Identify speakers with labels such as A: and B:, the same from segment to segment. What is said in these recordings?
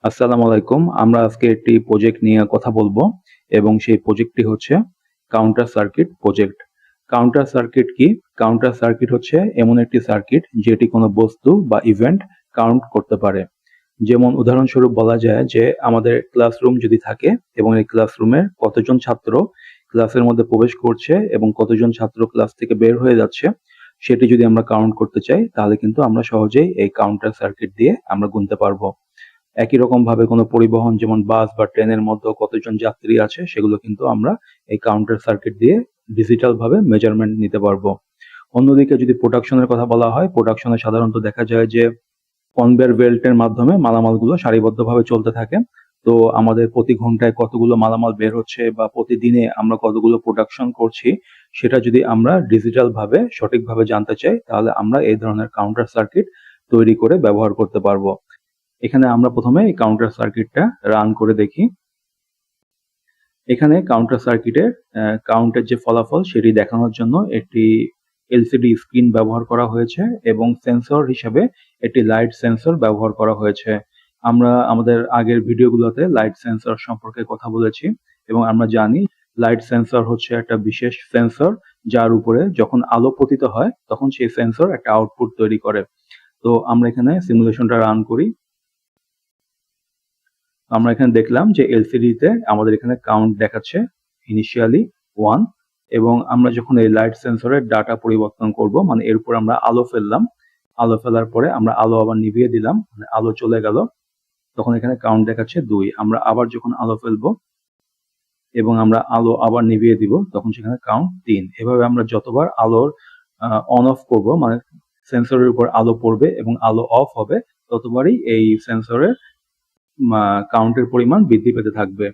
A: আসসালামু আলাইকুম। আমরা আজকে একটি প্রজেক্ট নিয়ে কথা বলবো এবং সেই প্রজেক্টটি হচ্ছে counter circuit project. Counter circuit কি? কাউন্টার সার্কিট হচ্ছে এমন একটি সার্কিট যেটি কোনো বস্তু বা ইভেন্ট কাউন্ট করতে পারে। যেমন উদাহরণস্বরূপ বলা যায় যে আমাদের ক্লাসরুম যদি থাকে এবং এই ক্লাসরুমের কতজন ছাত্র ক্লাসের মধ্যে প্রবেশ করছে এবং কতজন ছাত্র ক্লাস থেকে বের হয়ে যাচ্ছে সেটি যদি আমরা কাউন্ট করতে চাই তাহলে কিন্তু আমরা সহজেই এই কাউন্টার সার্কিট দিয়ে আমরা গুনতে পারবো। একই রকম ভাবে কোনো পরিবহন যেমন বাস বা ট্রেনের মধ্যে কতজন যাত্রী আছে সেগুলো কিন্তু আমরা এই কাউন্টার সার্কিট দিয়ে ডিজিটাল ভাবে মেজারমেন্ট নিতে পারবো। অন্যদিকে যদি প্রোডাকশনের কথা বলা হয়, প্রোডাকশনে সাধারণত দেখা যায় যে কনভেয়ার বেল্টের মাধ্যমে মালামালগুলো সারিবদ্ধভাবে চলতে থাকে। তো আমাদের প্রতি ঘন্টায় কতগুলো মালামাল বের হচ্ছে বা প্রতিদিনে আমরা কতগুলো প্রোডাকশন করছি সেটা যদি আমরা ডিজিটাল ভাবে সঠিকভাবে জানতে চাই তাহলে আমরা এই ধরনের কাউন্টার সার্কিট তৈরি করে ব্যবহার করতে পারবো। এখানে আমরা প্রথমে এই কাউন্টার সার্কিটটা রান করে দেখি। এখানে কাউন্টার সার্কিটের কাউন্টের যে ফলাফল সেটি দেখানোর জন্য একটি এলসিডি স্ক্রিন ব্যবহার করা হয়েছে এবং সেন্সর হিসেবে একটি লাইট সেন্সর ব্যবহার করা হয়েছে। আমরা আমাদের আগের ভিডিওগুলোতে লাইট সেন্সর সম্পর্কে কথা বলেছি এবং আমরা জানি লাইট সেন্সর হচ্ছে একটা বিশেষ সেন্সর যার উপরে যখন আলো পতিত হয় তখন সেই সেন্সর একটা আউটপুট তৈরি করে। তো আমরা এখানে সিমুলেশনটা রান করি। আমরা এখানে দেখলাম যে এলসিডি তে আমাদের এখানে কাউন্ট দেখাচ্ছে ইনিশিয়ালি 1 এবং আমরা যখন এই লাইট সেন্সরের ডাটা পরিবর্তন করব মানে এর উপর আমরা আলো ফেললাম, আলো ফেলার পরে আমরা আলো আবার নিভিয়ে দিলাম, মানে আলো চলে গেল, তখন এখানে কাউন্ট দেখাচ্ছে 2। আমরা আবার যখন আলো ফেলবো এবং আমরা আলো আবার নিভিয়ে দিব তখন সেখানে কাউন্ট 3। এভাবে আমরা যতবার আলোর অন অফ করব মানে সেন্সরের উপর আলো পড়বে এবং আলো অফ হবে ততবারই এই সেন্সরের কাউন্টের পরিমাণ বৃদ্ধি পেতে থাকবে।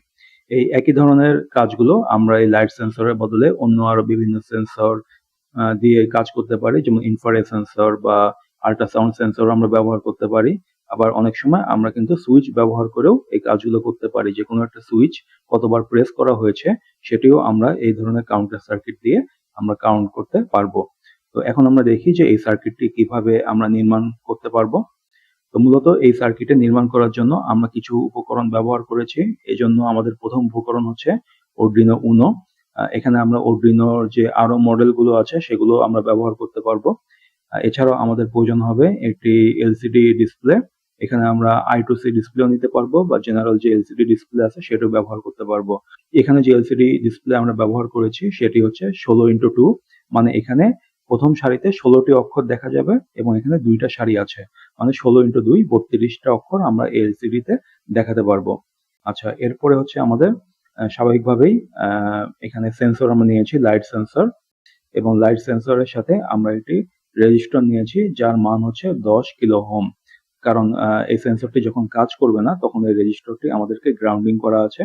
A: এই একই ধরনের কাজগুলো আমরা এই লাইট সেন্সরের বদলে অন্য আরো বিভিন্ন সেন্সর দিয়ে কাজ করতে পারি, যেমন ইনফ্রারেড সেন্সর বা আল্ট্রাসাউন্ড সেন্সর আমরা ব্যবহার করতে পারি। আবার অনেক সময় আমরা কিন্তু সুইচ ব্যবহার করেও এই কাজগুলো করতে পারি। যে কোনো একটা সুইচ কতবার প্রেস করা হয়েছে সেটিও আমরা এই ধরনের কাউন্টার সার্কিট দিয়ে আমরা কাউন্ট করতে পারবো। তো এখন আমরা দেখি যে এই সার্কিটটি কিভাবে আমরা নির্মাণ করতে পারবো। তো মূলত এই সার্কিটে নির্মাণ করার জন্য আমরা কিছু উপকরণ ব্যবহার করেছি। এজন্য আমাদের প্রথম উপকরণ হচ্ছে আরডুইনো উনো। এখানে আমরা আরডুইনোর যে আরো মডেলগুলো আছে সেগুলো আমরা ব্যবহার করতে পারবো। এছাড়াও আমাদের প্রয়োজন হবে একটি এলসিডি ডিসপ্লে। এখানে আমরা I2C ডিসপ্লেও নিতে পারবো বা জেনারেল যে এলসিডি ডিসপ্লে আছে সেটাও ব্যবহার করতে পারবো। এখানে যে এলসিডি ডিসপ্লে আমরা ব্যবহার করেছি সেটি হচ্ছে 16x2, মানে এখানে প্রথম সারিতে 16টি অক্ষর দেখা যাবে এবং এখানে দুইটা সারি আছে, মানে 16x2 32টা অক্ষর আমরা এলসিডি তে দেখাতে পারবো। আচ্ছা, এরপরে হচ্ছে আমাদের স্বাভাবিকভাবেই এখানে সেন্সর আমরা নিয়েছি লাইট সেন্সর এবং লাইট সেন্সরের সাথে আমরা একটি রেজিস্টর নিয়েছি যার মান হচ্ছে 10 কিলো ওহম। কারণ এই সেন্সরটি যখন কাজ করবে না তখন এই রেজিস্টরটি আমাদেরকে গ্রাউন্ডিং করা আছে।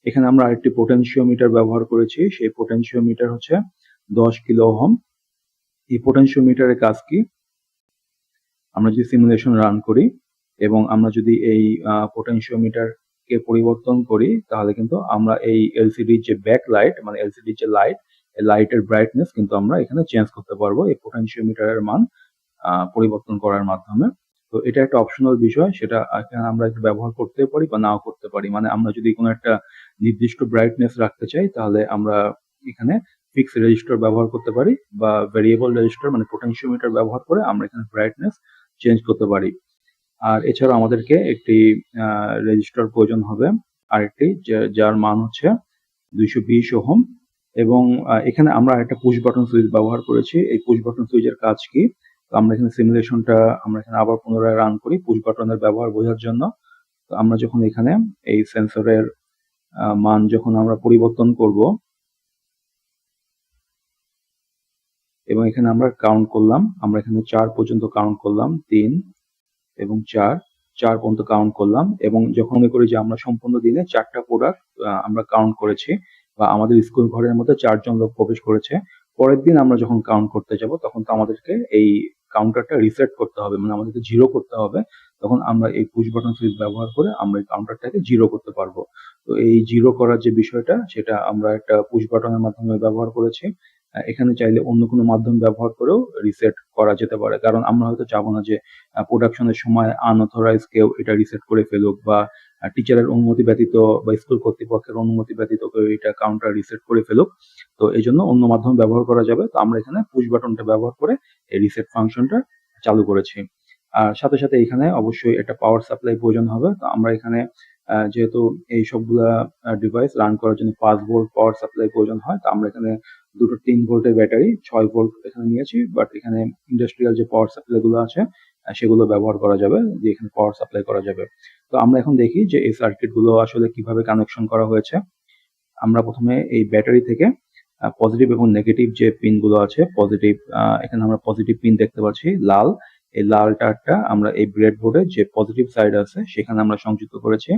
A: এখানে আমরা আরেকটি পোটেনশিওমিটার ব্যবহার করেছি, সেই পোটেনশিওমিটার হচ্ছে 10 কিলো ওহম। এই পোটেনশিওমিটারের কাজ কি? আমরা যদি সিমুলেশন রান করি এবং আমরা যদি এই পোটেনশিওমিটার কে পরিবর্তন করি তাহলে কিন্তু আমরা এই এলসিডির যে ব্যাক লাইট মানে এলসিডির যে লাইট, এই লাইটের ব্রাইটনেস কিন্তু আমরা এখানে চেঞ্জ করতে পারবো এই পোটেনশিওমিটারের মান পরিবর্তন করার মাধ্যমে। তো এটা একটা অপশনাল বিষয়, সেটা এখানে আমরা একটু ব্যবহার করতে পারি বা নাও করতে পারি। মানে আমরা যদি কোনো একটা নির্দিষ্ট ব্রাইটনেস রাখতে চাই তাহলে আমরা এখানে ফিক্স রেজিস্টার ব্যবহার করতে পারি বা ভেরিয়েবল রেজিস্টার মানে পোটেনশিওমিটার ব্যবহার করে আমরা এখানে ব্রাইটনেস চেঞ্জ করতে পারি। আর এছাড়া আমাদেরকে একটি রেজিস্টার প্রয়োজন হবে আরেকটি, যার মান হচ্ছে 220 ওহম এবং এখানে আমরা একটা পুশ বাটন সুইচ ব্যবহার করেছি। এই পুশ বাটন সুইচের কাজ কি? তো আমরা এখানে সিমুলেশনটা আমরা এখানে আবার পুনরায় রান করি পুশ বাটনের ব্যবহার বোঝার জন্য। তো আমরা যখন এখানে এই সেন্সরের মান যখন আমরা পরিবর্তন করব এবং এখানে আমরা কাউন্ট করলাম, আমরা এখানে 4 পর্যন্ত কাউন্ট করলাম, 3 এবং 4 পর্যন্ত কাউন্ট করলাম এবং যখন মনে করি যে আমরা সম্পূর্ণ দিনে 4টা প্রোডাক্ট আমরা কাউন্ট করেছি বা আমাদের স্কুল ঘরের মধ্যে 4 জন লোক প্রবেশ করেছে, পরের দিন আমরা যখন কাউন্ট করতে যাব তখন তো আমাদেরকে এই কাউন্টারটা রিসেট করতে হবে, মানে আমাদেরকে জিরো করতে হবে। তখন আমরা এই পুশ বাটন সুইচ ব্যবহার করে আমরা এই কাউন্টারটাকে জিরো করতে পারবো। তো এই জিরো করার যে বিষয়টা সেটা আমরা একটা পুশ বাটনের মাধ্যমে ব্যবহার করেছি এখানে চাইলে অন্য কোনো মাধ্যম ব্যবহার করেও রিসেট করা যেতে পারে, কারণ আমরা হয়তো চাবো না যে প্রোডাকশনের সময় আনঅথরাইজ কেউ এটা রিসেট করে ফেলুক, বা টিচারের অনুমতি ব্যতীত বা স্কুল কর্তৃপক্ষের অনুমতি ব্যতীত কেউ এটা কাউন্টার রিসেট করে ফেলুক। তো এই জন্য অন্য মাধ্যম ব্যবহার করা যাবে। তো আমরা এখানে পুশ বাটনটা ব্যবহার করে এই রিসেট ফাংশনটা চালু করেছি। আর সাথে সাথে এখানে অবশ্যই একটা পাওয়ার সাপ্লাই প্রয়োজন হবে। তো আমরা এখানে যেহেতু এই সবগুলা ডিভাইস রান করার জন্য 5 ভোল্ট পাওয়ার সাপ্লাই প্রয়োজন হয়, তো আমরা এখানে দুটো 3 ভোল্টের ব্যাটারি 6 ভোল্ট এখানে নিয়েছি, বাট এখানে ইন্ডাস্ট্রিয়াল যে পাওয়ার সাপ্লাই গুলো আছে সেগুলো ব্যবহার করা যাবে, যে এখানে পাওয়ার সাপ্লাই করা যাবে। তো আমরা এখন দেখি যে এই সার্কিট গুলো আসলে কিভাবে কানেকশন করা হয়েছে। আমরা প্রথমে এই ব্যাটারি থেকে পজিটিভ এবং নেগেটিভ যে পিন গুলো আছে, পজিটিভ এখানে আমরা পজিটিভ পিন দেখতে পাচ্ছি লাল, এই লাল তারটা আমরা এই ব্রেডবোর্ডে যে পজিটিভ সাইড আছে সেখানে আমরা সংযুক্ত করেছি,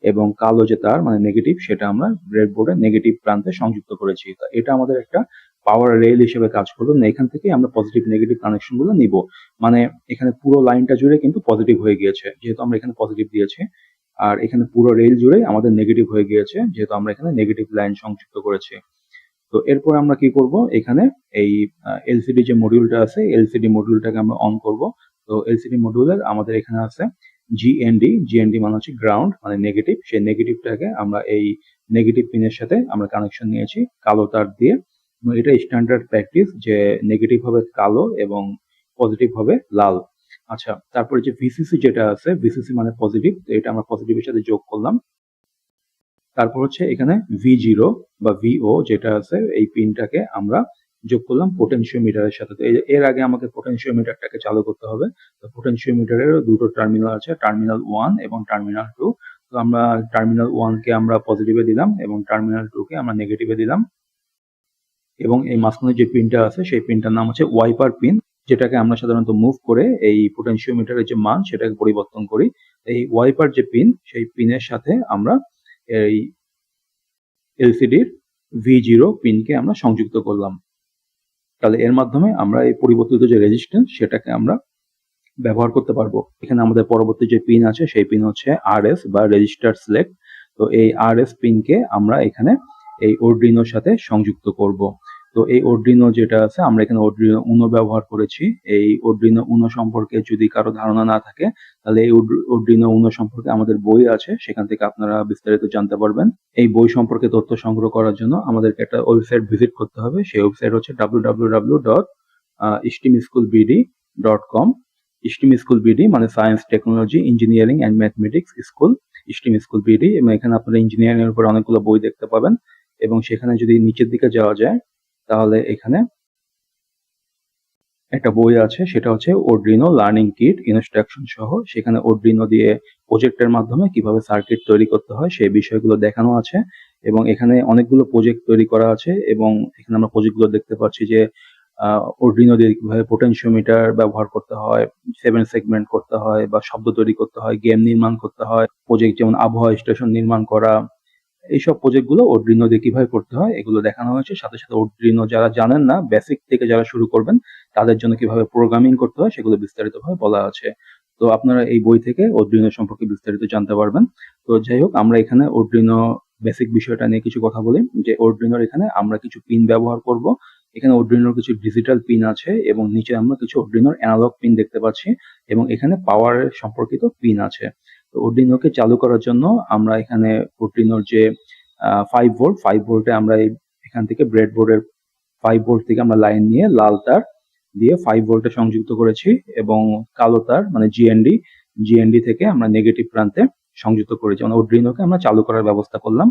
A: এবং কালো যে তার মানে নেগেটিভ সেটা আমরা ব্রেডবোর্ডে নেগেটিভ প্রান্তে সংযুক্ত করেছি। তো এটা আমাদের একটা পাওয়ার রেল হিসেবে কাজ করবে, মানে এখান থেকে আমরা পজিটিভ নেগেটিভ কানেকশন গুলো নিব। মানে এখানে পুরো লাইনটা জুড়ে কিন্তু পজিটিভ হয়ে গিয়েছে যেহেতু আমরা এখানে পজিটিভ দিয়েছি, আর এখানে পুরো রেল জুড়ে আমাদের নেগেটিভ হয়ে গিয়েছে যেহেতু আমরা এখানে নেগেটিভ লাইন সংযুক্ত করেছি। তো এরপর আমরা কি করব, এখানে এই এলসিডি যে মডিউলটা আছে এলসিডি মডিউলটাকে আমরা অন করব। তো এলসিডি মডিউলের আমাদের এখানে আছে জিএনডি, জিএনডি মানে হচ্ছে গ্রাউন্ড মানে নেগেটিভ, সেই নেগেটিভটাকে আমরা এই নেগেটিভ পিনের সাথে আমরা কানেকশন নিয়েছি কালো তার দিয়ে। এটা স্ট্যান্ডার্ড প্র্যাকটিস যে নেগেটিভ হবে কালো এবং পজিটিভ হবে লাল। আচ্ছা, তারপরে যে ভিসিসি যেটা আছে, ভিসিসি মানে পজিটিভ, তো এটা আমরা পজিটিভের সাথে যোগ করলাম। তারপর হচ্ছে এখানে V0 বা VO যেটা আছে এই পিনটাকে আমরা যোগ করলাম পোটেনশিওমিটারের সাথে। তো এর আগে আমাকে পোটেনশিওমিটারটাকে চালু করতে হবে। তো পোটেনশিওমিটারের দুটো টার্মিনাল আছে, টার্মিনাল 1 এবং টার্মিনাল 2। তো আমরা টার্মিনাল 1 কে আমরা পজিটিভে দিলাম এবং টার্মিনাল 2 কে আমরা নেগেটিভে দিলাম, এবং এই মাঝখানে যে পিনটা আছে সেই পিনটার নাম হচ্ছে ওয়াইপার পিন, যেটাকে আমরা সাধারণত মুভ করে এই পোটেনশিওমিটারের যে মান সেটাকে পরিবর্তন করি। এই ওয়াইপার যে পিন সেই পিনের সাথে আমরা এই এলসিডির V0 পিনকে আমরা সংযুক্ত করলাম। তাহলে এর মাধ্যমে আমরা এই পরিবর্তিত যে রেজিস্ট্যান্স সেটাকে আমরা ব্যবহার করতে পারবো। এখানে আমাদের পরবর্তী যে পিন আছে সেই পিন হচ্ছে RS বা রেজিস্টার সিলেক্ট। তো এই RS পিনকে আমরা এখানে এই অর্ডিনোর সাথে সংযুক্ত করব। তো এই অর্ডিনো যেটা আছে আমরা এখানে অর্ডিনো উনো ব্যবহার করেছি। এই অর্ডিনো উনো সম্পর্কে যদি কারো ধারণা না থাকে তাহলে এই অর্ডিনো উনো সম্পর্কে আমাদের বই আছে, সেখান থেকে আপনারা বিস্তারিত জানতে পারবেন। এই বই সম্পর্কে তথ্য সংগ্রহ করার জন্য আমাদেরকে একটা ওয়েবসাইট ভিজিট করতে হবে। সেই ওয়েবসাইট হচ্ছে www.stemschoolbd.com। স্টিম স্কুল বিডি মানে science technology engineering and mathematics school, steam school BD, এবং এখানে আপনারা ইঞ্জিনিয়ারিং এর উপর অনেকগুলো বই দেখতে পাবেন। এবং সেখানে যদি নিচের দিকে যাওয়া যায় তাহলে এখানে একটা বই আছে, সেটা হচ্ছে অর্ডিনো লার্নিং কিট ইনস্ট্রাকশন সহ। সেখানে অর্ডিনো দিয়ে প্রজেক্টের মাধ্যমে কিভাবে সার্কিট তৈরি করতে হয় সেই বিষয়গুলো দেখানো আছে, এবং এখানে অনেকগুলো প্রজেক্ট তৈরি করা আছে। এবং এখানে আমরা প্রজেক্টগুলো দেখতে পাচ্ছি যে অর্ডিনো দিয়ে কিভাবে পোটেনশিওমিটার ব্যবহার করতে হয়, 7 সেগমেন্ট করতে হয়, বা শব্দ তৈরি করতে হয়, গেম নির্মাণ করতে হয়, প্রজেক্ট যেমন আবহাওয়া স্টেশন নির্মাণ করা, এইসব প্রজেক্ট গুলো অর্ডিনো দিয়ে কিভাবে করতে হয় এগুলো দেখানো হয়েছে। সাথে সাথে অর্ডিনো যারা জানেন না, বেসিক থেকে যারা শুরু করবেন তাদের জন্য কিভাবে প্রোগ্রামিং করতে হয় সেগুলো বিস্তারিতভাবে বলা আছে। তো আপনারা এই বই থেকে অর্ডিনো সম্পর্কে বিস্তারিত জানতে পারবেন। তো যাই হোক, আমরা এখানে অর্ডিনো বেসিক বিষয়টা নিয়ে কিছু কথা বলি, যে অর্ডিনোর এখানে আমরা কিছু পিন ব্যবহার করব। এখানে অর্ডিনোর কিছু ডিজিটাল পিন আছে এবং নিচে আমরা কিছু অর্ডিনোর অ্যানালগ পিন দেখতে পাচ্ছি, এবং এখানে পাওয়ারের সম্পর্কিত পিন আছে। তো অর্ডিনোকে চালু করার জন্য আমরা এখানে অর্ডিনোর যে 5 ভোল্ট, 5 ভোল্টে আমরা এখান থেকে ব্রেডবোর্ডের 5 ভোল্ট থেকে আমরা লাইন নিয়ে লাল তার দিয়ে 5 ভোল্টে সংযুক্ত করেছি, এবং কালো তার মানে জিএনডি থেকে আমরা নেগেটিভ প্রান্তে সংযুক্ত করেছি, মানে অর্ডিনোকে আমরা চালু করার ব্যবস্থা করলাম।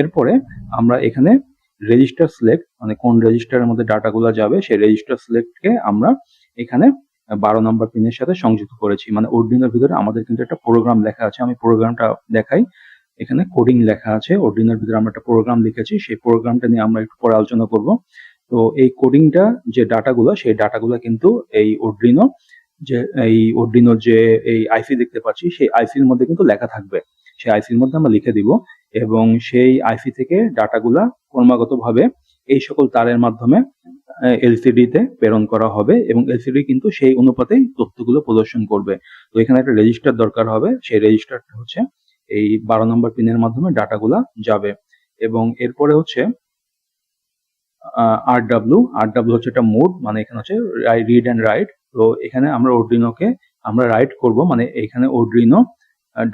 A: এরপরে আমরা এখানে রেজিস্টার সিলেক্ট মানে কোন রেজিস্টারের মধ্যে ডাটাগুলো যাবে সেই রেজিস্টার সিলেক্টকে আমরা এখানে 12 নম্বর পিনের সাথে সংযুক্ত করেছি। মানে অর্ডিনোর ভিতরে আমাদের কিন্তু একটা প্রোগ্রাম লেখা আছে, আমি প্রোগ্রামটা দেখাই। এখানে কোডিং লেখা আছে, অর্ডিনোর ভিতরে আমরা একটা প্রোগ্রাম লিখেছি, সেই প্রোগ্রামটা নিয়ে আমরা একটু পরে আলোচনা করব। তো এই কোডিংটা যে ডাটাগুলো সেই ডাটাগুলো কিন্তু এই অর্ডিনোর যে এই আইসি দেখতে পাচ্ছি সেই আইসির মধ্যে কিন্তু লেখা থাকবে, সেই আইসির মধ্যে আমরা লিখে দিব, এবং সেই আইসি থেকে ডাটাগুলা ক্রমাগতভাবে এই সকল তারের মাধ্যমে এলসিডি তে প্রেরণ করা হবে, এবং এলসিডি কিন্তু সেই অনুপাতেই তথ্যগুলো প্রদর্শন করবে। তো এখানে একটা রেজিস্টার দরকার হবে, সেই রেজিস্টারটা হচ্ছে এই 12 নম্বর পিনের মাধ্যমে ডাটাগুলা যাবে। এবং এরপরে হচ্ছে আরডব্লিউ হচ্ছে একটা মোড, মানে এখানে হচ্ছে রিড অ্যান্ড রাইট। তো এখানে আমরা অর্ডিনোকে আমরা রাইট করব, মানে এখানে অর্ডিনো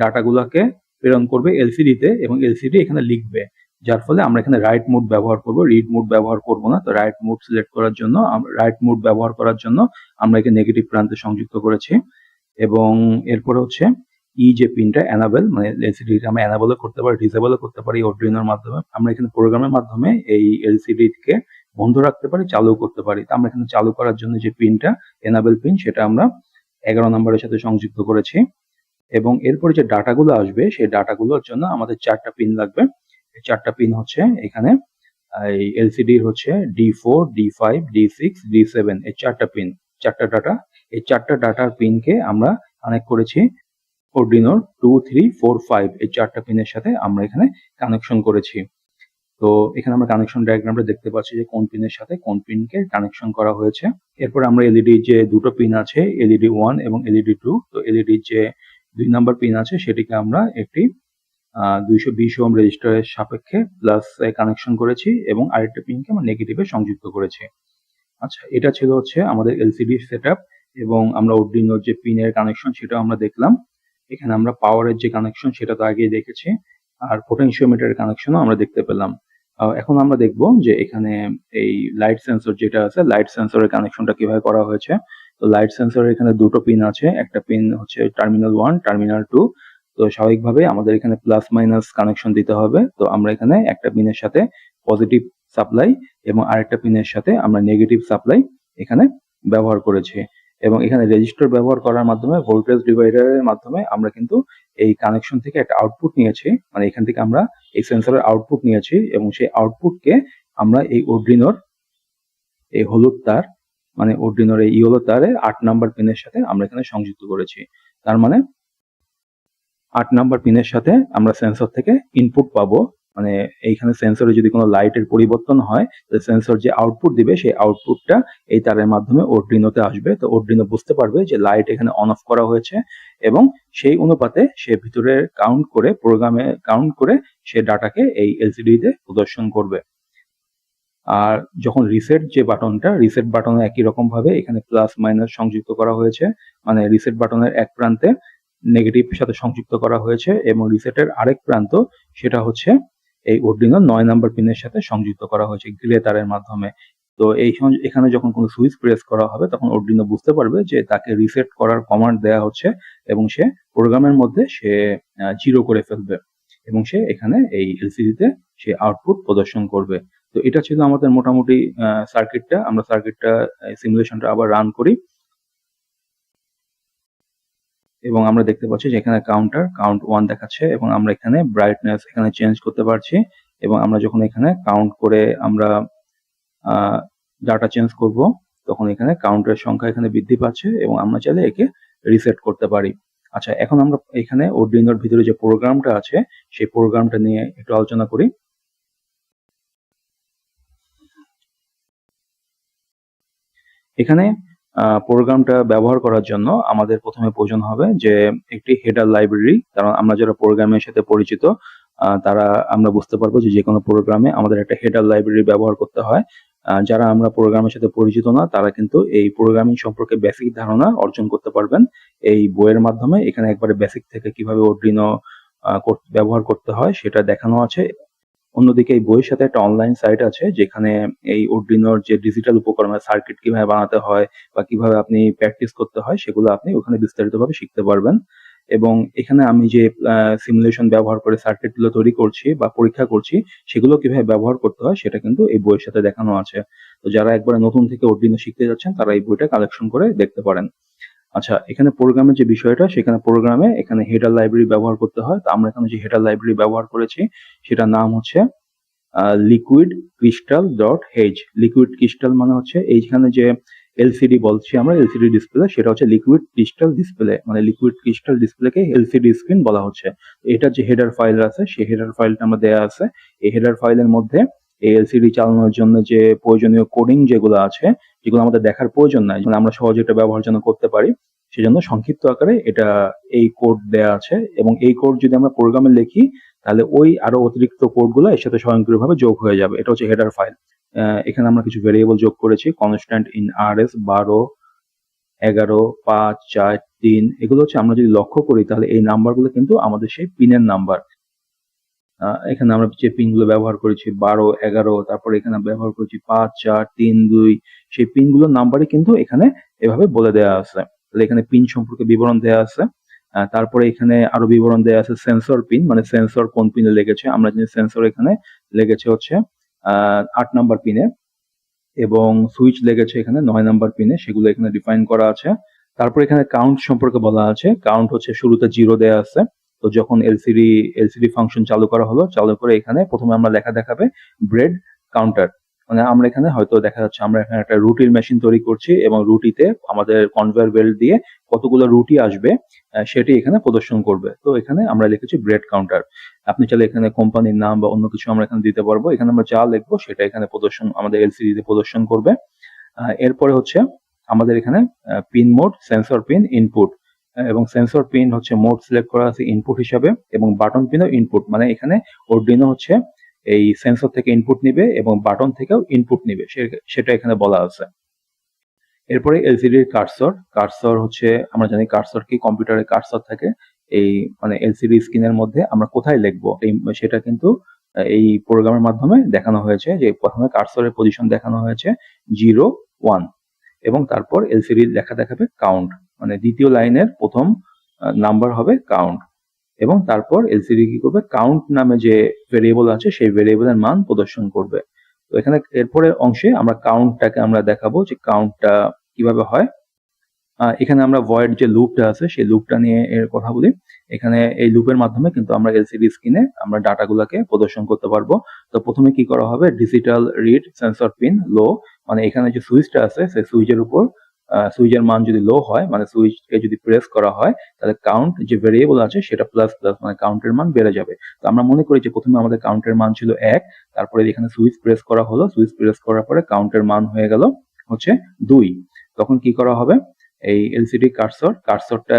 A: ডাটাগুলোকে প্রেরণ করবে এলসিডি তে এবং এলসিডি এখানে লিখবে, যার ফলে আমরা এখানে রাইট মোড ব্যবহার করব, রিড মোড ব্যবহার করব না। তো রাইট মোড সিলেক্ট করার জন্য, রাইট মোড ব্যবহার করার জন্য আমরা একে নেগেটিভ প্রান্তে সংযুক্ত করেছি। এবং এরপরে হচ্ছে যে পিনটা এনাবেল, মানে এলসিডি আমরা এনাবেলও করতে পারি, ডিসেবলও করতে পারি অর্ডিনোর মাধ্যমে। আমরা এখানে প্রোগ্রামের মাধ্যমে এই এলসিডি কে বন্ধ রাখতে পারি, চালু করতে পারি। তো আমরা এখানে চালু করার জন্য যে পিনটা এনাবেল পিন, সেটা আমরা 11 নম্বরের সাথে সংযুক্ত করেছি। এবং এরপরে যে ডাটাগুলো আসবে, সেই ডাটাগুলোর জন্য আমাদের 4টা পিন লাগবে। এই 4টা পিন হচ্ছে এখানে এই এলসিডি হচ্ছে D4, D5, D6, D7, এই 4টা পিন, 4টা ডাটা। এই 4টা ডাটার পিনকে আমরা কানেক্ট করেছি অর্ডিনোর 2, 3, 4, 5 এই 4টা পিনের সাথে আমরা এখানে কানেকশন করেছি। তো এখানে আমরা কানেকশন ডায়াগ্রামটা দেখতে পাচ্ছি যে কোন পিনের সাথে কোন পিনকে কানেকশন করা হয়েছে। এরপর আমরা এলইডি যে দুটো পিন আছে, এলইডি 1 এবং এলইডি 2, তো এলইডি যে 2 নাম্বার পিন আছে সেটিকে আমরা একটি 220 ওহম রেজিস্টারের সাপেক্ষে প্লাস কানেকশন করেছি এবং আরেকটা পিনকে আমরা নেগেটিভে সংযুক্ত করেছি। আচ্ছা, এটা ছিল হচ্ছে আমাদের এলসিডি সেটআপ। এবং আমরা অর্ডিনোর যে পিনের কানেকশন সেটাও আমরা দেখলাম। এখানে আমরা পাওয়ারের যে কানেকশন সেটা তো আগেই দেখেছি, আর পোটেনশিওমিটারের কানেকশনও আমরা দেখতে পেলাম। এখন আমরা দেখব যে এখানে এই লাইট সেন্সর যেটা আছে, লাইট সেন্সরের কানেকশনটা কিভাবে করা হয়েছে। তো লাইট সেন্সরের এখানে দুটো পিন আছে, একটা পিন হচ্ছে টার্মিনাল 1, টার্মিনাল 2। তো স্বাভাবিকভাবে আমাদের এখানে প্লাস মাইনাস কানেকশন দিতে হবে। তো আমরা এখানে একটা পিনের সাথে পজিটিভ সাপ্লাই এবং আরেকটা পিনের সাথে আমরা নেগেটিভ সাপ্লাই এখানে ব্যবহার করেছি। এবং এখানে রেজিস্টার ব্যবহার করার মাধ্যমে, ভোল্টেজ ডিভাইডারের মাধ্যমে আমরা কিন্তু এই কানেকশন থেকে একটা আউটপুট নিয়েছি, মানে এখান থেকে আমরা এই সেন্সরের আউটপুট নিয়েছি এবং সেই আউটপুটকে আমরা এই অর্ডিনোর এই হলুদ তার, মানে অর্ডিনোর এই ইয়েলো তারে 8 নাম্বার পিনের সাথে আমরা এখানে সংযুক্ত করেছি। তার মানে 8 নাম্বার পিনের সাথে আমরা সেন্সর থেকে ইনপুট পাবো, মানে এইখানে সেন্সরে যদি কোনো লাইটের পরিবর্তন হয়, তাহলে সেন্সর যে আউটপুট দিবে সেই আউটপুটটা এই তারের মাধ্যমে অর্ডিনোতে আসবে। তো অর্ডিনো বুঝতে পারবে যে লাইট এখানে অন অফ করা হয়েছে এবং সেই অনুপাতে সে ভিতরে কাউন্ট করে, প্রোগ্রামে কাউন্ট করে সে ডাটাকে এই এলসিডি তে প্রদর্শন করবে। আর যখন রিসেট যে বাটনটা, রিসেট বাটনে একই রকম ভাবে এখানে প্লাস মাইনাস সংযুক্ত করা হয়েছে, মানে রিসেট বাটনের এক প্রান্তে নেগেটিভ সাথে সংযুক্ত করা হয়েছে এবং রিসেটের আরেক প্রান্ত সেটা হচ্ছে এই অর্ডিনো 9 নাম্বার পিনের সাথে সংযুক্ত করা হয়েছে গ্রে তারের মাধ্যমে। তো এখানে যখন কোনো সুইচ প্রেস করা হবে তখন অর্ডিনো বুঝতে পারবে যে তাকে রিসেট করার কমান্ড দেওয়া হচ্ছে এবং সে প্রোগ্রামের মধ্যে সে 0 করে ফেলবে এবং সে এখানে এই এলসিডি তে সে আউটপুট প্রদর্শন করবে। তো এটা ছিল আমাদের মোটামুটি সার্কিটটা। আমরা সার্কিটটা সিমুলেশনটা আবার রান করি এবং আমরা দেখতে পাচ্ছি যে এখানে কাউন্ট 1 দেখাচ্ছে এবং আমরা এখানে ব্রাইটনেস এখানে চেঞ্জ করতে পারছি। এবং আমরা যখন এখানে কাউন্ট করে আমরা ডাটা চেঞ্জ করব, তখন এখানে কাউন্টের সংখ্যা এখানে বৃদ্ধি পাচ্ছে এবং আমরা চাইলে একে রিসেট করতে পারি। আচ্ছা, এখন আমরা এখানে অর্ডিনোর ভিতরে যে প্রোগ্রামটা আছে সেই প্রোগ্রামটা নিয়ে একটু আলোচনা করি। এখানে প্রোগ্রামটা ব্যবহার করার জন্য আমাদের প্রথমে প্রয়োজন হবে যে একটি হেডার লাইব্রেরি। কারণ আমরা যারা প্রোগ্রামের সাথে পরিচিত তারা আমরা বুঝতে পারবো যে কোনো প্রোগ্রামে আমাদের একটা হেডার লাইব্রেরি ব্যবহার করতে হয়। যারা আমরা প্রোগ্রামের সাথে পরিচিত না তারা কিন্তু এই প্রোগ্রামিং সম্পর্কে বেসিক ধারণা অর্জন করতে পারবেন এই বইয়ের মাধ্যমে। এখানে একবারে বেসিক থেকে কিভাবে অর্ডিনো ব্যবহার করতে হয় সেটা দেখানো আছে। অন্যদিকে এই বইয়ের সাথে একটা অনলাইন সাইট আছে যেখানে এই অর্ডিনোর যে ডিজিটাল উপকরণ, সার্কিট কিভাবে বানাতে হয় বা কিভাবে আপনি প্র্যাকটিস করতে হয় সেগুলো আপনি ওখানে বিস্তারিতভাবে শিখতে পারবেন। এবং এখানে আমি যে সিমুলেশন ব্যবহার করে সার্কিটগুলো তৈরি করছি বা পরীক্ষা করছি সেগুলো কিভাবে ব্যবহার করতে হয় সেটা কিন্তু এই বইয়ের সাথে দেখানো আছে। তো যারা একবারে নতুন থেকে অর্ডিনো শিখতে যাচ্ছেন তারা এই বইটা কালেকশন করে দেখতে পারেন। আচ্ছা, এখানে প্রোগ্রামের যে বিষয়টা, সেখানে প্রোগ্রামে এখানে হেডার লাইব্রেরি ব্যবহার করতে হয়। তো আমরা এখানে যে হেডার লাইব্রেরি ব্যবহার করেছি সেটার নাম হচ্ছে liquid crystal dot hedge. Liquid crystal মানে হচ্ছে এইখানে যে এলসিডি বলছি আমরা, এলসিডি ডিসপ্লে, সেটা হচ্ছে লিকুইড ক্রিস্টাল ডিসপ্লে, মানে লিকুইড ক্রিস্টাল ডিসপ্লেকে এলসিডি স্ক্রিন বলা হচ্ছে। এটা যে হেডার ফাইল আছে সেই হেডার ফাইলটা আমরা দেয়া আছে। এই হেডার ফাইলের মধ্যে এই এলসিডি চালানোর জন্য যে প্রয়োজনীয় কোডিং যেগুলো আছে, যেগুলো আমাদের দেখার প্রয়োজন নাই, মানে আমরা সহজে এটা ব্যবহার যেন করতে পারি সেজন্য সংক্ষিপ্ত আকারে এটা এই কোড দেয়া আছে। এবং এই কোড যদি আমরা প্রোগ্রামে লিখি তাহলে ওই আরো অতিরিক্ত কোডগুলো এর সাথে স্বয়ংক্রিয়ভাবে যোগ হয়ে যাবে। এটা হচ্ছে হেডার ফাইল। এখানে আমরা কিছু ভেরিয়েবল যোগ করেছি, কনস্ট্যান্ট ইন আরএস 12, 11, 5, 4, 3। এগুলো হচ্ছে আমরা যদি লক্ষ্য করি তাহলে এই নাম্বারগুলো কিন্তু আমাদের সেই পিনের নাম্বার। এখানে আমরা যে পিনগুলো ব্যবহার করেছি 12, 11, তারপরে এখানে ব্যবহার করেছি 5, 4, 3, 2, সেই পিনগুলোর নাম্বারই কিন্তু এখানে এভাবে বলে দেওয়া আছে। তাহলে এখানে পিন সম্পর্কে বিবরণ দেওয়া আছে। তারপরে এখানে আরো বিবরণ দেওয়া আছে সেন্সর পিন, মানে সেন্সর কোন পিনে লেগেছে। আমরা জানি সেন্সর এখানে লেগেছে হচ্ছে 8 নাম্বার পিনে, এবং সুইচ লেগেছে এখানে 9 নাম্বার পিনে, সেগুলো এখানে ডিফাইন করা আছে। তারপর এখানে কাউন্ট সম্পর্কে বলা আছে। কাউন্ট হচ্ছে শুরুতে 0 দেওয়া আছে। তো যখন এলসিডি ফাংশন চালু করা হলো, চালু করে এখানে প্রথমে আমরা লেখা দেখাবে ব্রেড কাউন্টার, মানে আমরা এখানে হয়তো দেখা যাচ্ছে আমরা এখানে একটা রুটির মেশিন তৈরি করছি এবং রুটিতে আমাদের কনভেয়ার বেল্ট দিয়ে কতগুলো রুটি আসবে সেটি এখানে প্রদর্শন করবে। তো এখানে আমরা লিখেছি ব্রেড কাউন্টার। আপনি চাইলে এখানে কোম্পানির নাম বা অন্য কিছু আমরা এখানে দিতে পারবো। এখানে আমরা যা লিখবো সেটা এখানে প্রদর্শন আমাদের এলসিডি তে প্রদর্শন করবে। এরপরে হচ্ছে আমাদের এখানে pin mode, sensor pin, input, এবং সেন্সর পিন হচ্ছে মোড সিলেক্ট করা আছে ইনপুট হিসাবে, এবং বাটন পিনও ইনপুট, মানে এখানে আরডুইনো হচ্ছে এই সেন্সর থেকে ইনপুট নিবে এবং বাটন থেকেও ইনপুট নিবে, সেটা এখানে বলা আছে। এরপরে এলসিডির কার্সর। কার্সর হচ্ছে আমরা জানি কার্সর কি, কম্পিউটারে কার্সর থাকে এই মানে এলসিডি স্ক্রিনের মধ্যে আমরা কোথায় লিখবো সেটা কিন্তু এই প্রোগ্রামের মাধ্যমে দেখানো হয়েছে। যে প্রথমে কার্সরের পজিশন দেখানো হয়েছে 0, 1, এবং তারপর এলসিডি লেখা দেখাবে কাউন্ট, মানে দ্বিতীয় লাইনের প্রথম নাম্বার হবে কাউন্ট, এবং তারপর এলসিডি কি করবে, কাউন্ট নামে যে ভেরিয়েবল আছে সেই ভেরিয়েবলের মান প্রদর্শন করবে। তো এখানে এরপরের অংশে আমরা কাউন্টটাকে আমরা দেখাবো যে কাউন্টটা কিভাবে হয়। এখানে আমরা ভয়েড যে লুপটা আছে সেই লুপটা নিয়ে এর কথা বলি। এখানে এই লুপের মাধ্যমে কিন্তু আমরা এলসিডি স্ক্রিনে আমরা ডাটাগুলোকে প্রদর্শন করতে পারবো। তো প্রথমে কি করা হবে, ডিজিটাল রিড সেন্সর পিন লো, মানে এখানে যে সুইচটা আছে সেই সুইচের উপর সুইচের মান যদি লো হয়, মানে সুইচকে যদি প্রেস করা হয় তাহলে কাউন্ট যে ভেরিয়েবল আছে সেটা প্লাস প্লাস, মানে কাউন্টের মান বেড়ে যাবে। তো আমরা মনে করি যে প্রথমে আমাদের কাউন্টের মান ছিল 1, তারপরে এখানে সুইচ প্রেস করা হলো, সুইচ প্রেস করার পরে কাউন্টের মান হয়ে গেল হচ্ছে 2। তখন কি করা হবে, এই এলসিডি কার্সরটা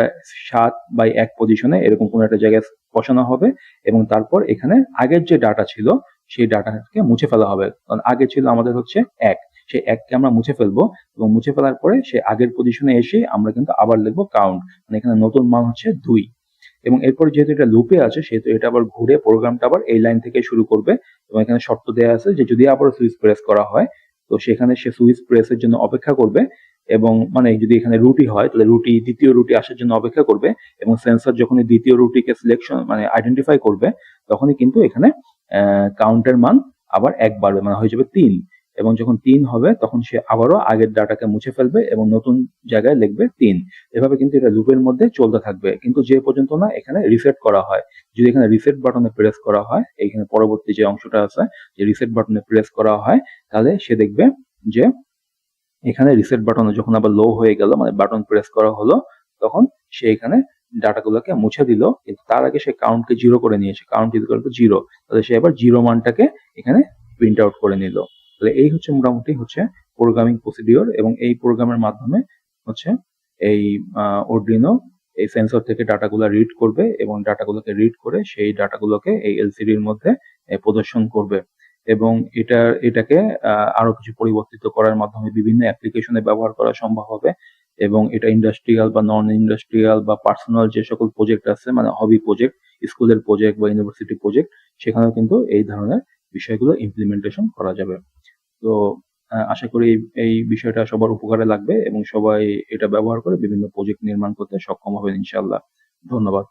A: 7/1 পজিশনে এরকম কোনো একটা জায়গায় বসানো হবে, এবং তারপর এখানে আগের যে ডাটা ছিল সেই ডাটাকে মুছে ফেলা হবে। কারণ আগে ছিল আমাদের হচ্ছে 1, সেই 1কে আমরা মুছে ফেলবো, এবং মুছে ফেলার পরে সে আগের পজিশনে এসে আমরা কিন্তু আবার লিখবো কাউন্ট, মানে এখানে নতুন মান হচ্ছে 2। এবং এরপর যেহেতু এটা লুপে আছে সেহেতু এটা আবার ঘুরে প্রোগ্রামটা আবার এই লাইন থেকে শুরু করবে, এবং এখানে শর্ত দেওয়া আছে যে যদি আবার সুইচ প্রেস করা হয় তো সেখানে সে সুইচ প্রেসের জন্য অপেক্ষা করবে, এবং মানে যদি এখানে রুটি হয় তাহলে দ্বিতীয় রুটি আসার জন্য অপেক্ষা করবে, এবং সেন্সর যখন দ্বিতীয় রুটিকে সিলেকশন মানে আইডেন্টিফাই করবে তখনই কিন্তু এখানে কাউন্টের মান আবার 1 বাড়বে, মানে হয়ে যাবে 3, এবং যখন 3 হবে তখন সে আবারও আগের ডাটাকে মুছে ফেলবে এবং নতুন জায়গায় লিখবে 3। এভাবে কিন্তু এটা লুপের মধ্যে চলতে থাকবে, কিন্তু যে পর্যন্ত না এখানে রিসেট করা হয়। যদি এখানে রিসেট বাটনে প্রেস করা হয়, এইখানে পরবর্তী যে অংশটা আছে যে রিসেট বাটনে প্রেস করা হয়, তাহলে সে দেখবে যে এখানে রিসেট বাটনে যখন আবার লো হয়ে গেল, মানে বাটন প্রেস করা হলো, তখন সে এখানে ডাটাগুলোকে মুছে দিল, কিন্তু তার আগে সে কাউন্টকে 0 করে নিয়েছে, কাউন্ট ইকুয়াল টু 0, তাহলে সে আবার 0 মানটাকে এখানে প্রিন্ট আউট করে নিল। তাহলে এই হচ্ছে মোটামুটি হচ্ছে প্রোগ্রামিং প্রসিডিওর, এবং এই প্রোগ্রামের মাধ্যমে হচ্ছে এই আরডুইনো এই সেন্সর থেকে ডাটাগুলো রিড করবে, এবং ডাটাগুলোকে রিড করে সেই ডাটাগুলোকে এই এলসিডির মধ্যে প্রদর্শন করবে, এবং এটাকে আরো কিছু পরিবর্তিত করার মাধ্যমে বিভিন্ন অ্যাপ্লিকেশনে ব্যবহার করা সম্ভব হবে, এবং এটা ইন্ডাস্ট্রিয়াল বা নন ইন্ডাস্ট্রিয়াল বা পার্সোনাল যে সকল প্রজেক্ট আছে, মানে হবি প্রজেক্ট, স্কুলের প্রজেক্ট বা ইউনিভার্সিটি প্রজেক্ট, সেখানেও কিন্তু এই ধরনের বিষয়গুলো ইমপ্লিমেন্টেশন করা যাবে। তো আশা করি এই বিষয়টা সবার উপকারে লাগবে এবং সবাই এটা ব্যবহার করে বিভিন্ন প্রজেক্ট নির্মাণ করতে সক্ষম হবেন ইনশাআল্লাহ। ধন্যবাদ।